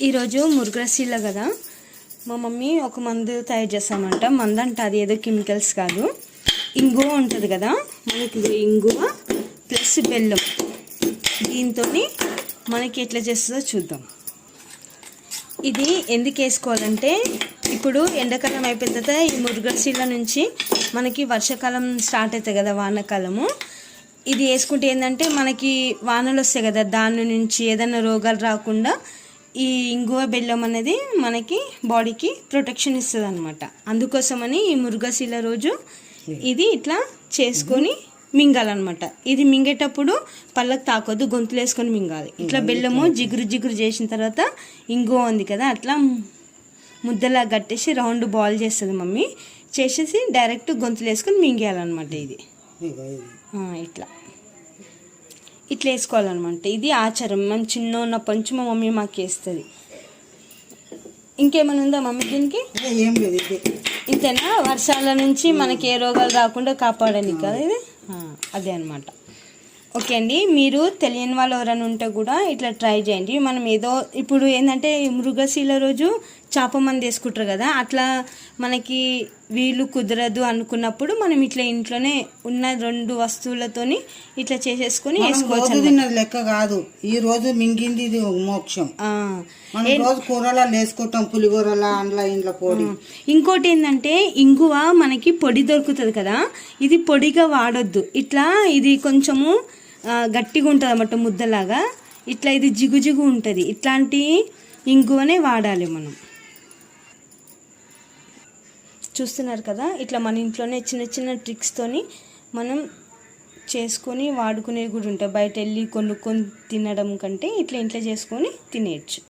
ఈరోజు మురుగరసీల కదా, మా మమ్మీ ఒక మందు తయారు చేస్తామంట. మందు అంటే అది ఏదో కెమికల్స్ కాదు, ఇంగువ ఉంటుంది కదా మనకి, ఇంగువ ప్లస్ బెల్లం, దీంతో మనకి ఎట్లా చేస్తుందో చూద్దాం. ఇది ఎందుకు వేసుకోవాలంటే, ఇప్పుడు ఎండాకాలం అయిపోయిన తర్వాత ఈ మురుగరసీల నుంచి మనకి వర్షాకాలం స్టార్ట్ అవుతుంది కదా, వానాకాలము. ఇది వేసుకుంటే ఏంటంటే మనకి వానలు వస్తాయి కదా, దాని నుంచి ఏదైనా రోగాలు రాకుండా ఈ ఇంగువ బెల్లం అనేది మనకి బాడీకి ప్రొటెక్షన్ ఇస్తుంది అనమాట. అందుకోసమని ఈ మురుగరసీల రోజు ఇది ఇట్లా చేసుకొని మింగాలన్నమాట. ఇది మింగేటప్పుడు పళ్ళకు తాకొద్దు, గొంతులు వేసుకొని మింగాలి. ఇట్లా బెల్లము జిగురు జిగురు చేసిన తర్వాత ఇంగువ ఉంది కదా, అట్లా ముద్దలా కట్టేసి రౌండ్ బాల్ చేస్తుంది మమ్మీ. చేసేసి డైరెక్ట్ గొంతులు వేసుకొని మింగేయాలన్నమాట. ఇది ఇట్లా ఇట్లా వేసుకోవాలన్నమాట. ఇది ఆచారం. మనం చిన్న ఉన్నప్పటి నుంచి మా మమ్మీ మాకు వేస్తుంది. ఇంకేమైనా ఉందా మమ్మీ దీనికి? ఏం లేదు, ఇంతేనా? వర్షాల నుంచి మనకి ఏ రోగాలు రాకుండా కాపాడడానికి కదా ఇది. అదే అనమాట. ఓకే అండి, మీరు తెలియని వాళ్ళు ఎవరైనా ఉంటే కూడా ఇట్లా ట్రై చేయండి. మనం ఏదో ఇప్పుడు ఏంటంటే మురుగరసీల రోజు చేప మంది వేసుకుంటారు కదా, అట్లా మనకి వీలు కుదరదు అనుకున్నప్పుడు మనం ఇట్లా ఇంట్లోనే ఉన్న 2 వస్తువులతోని ఇట్లా చేసేసుకొని వేసుకోవచ్చు. లెక్క కాదు, ఈ రోజు మింగింది ఇది మోక్షం. రోజు కూరలా వేసుకుంటాం, పులిగూరలా అండ్ల ఇంట్లో పొడి. ఇంకోటి ఏంటంటే ఇంగువ మనకి పొడి దొరుకుతుంది కదా, ఇది పొడిగా వాడొద్దు. ఇట్లా ఇది కొంచెము గట్టిగా ఉంటుంది అన్నమాట, ముద్దలాగా. ఇట్లా ఇది జిగు జిగు ఉంటుంది. ఇట్లాంటి ఇంగువనే వాడాలి మనం. చూస్తున్నారు కదా, ఇట్లా మన ఇంట్లోనే చిన్న చిన్న ట్రిక్స్తోని మనం చేసుకొని వాడుకునేవి కూడా ఉంటాయి. బయట వెళ్ళి కొనుక్కొని తినడం కంటే ఇట్లా ఇంట్లో చేసుకొని తినేయచ్చు.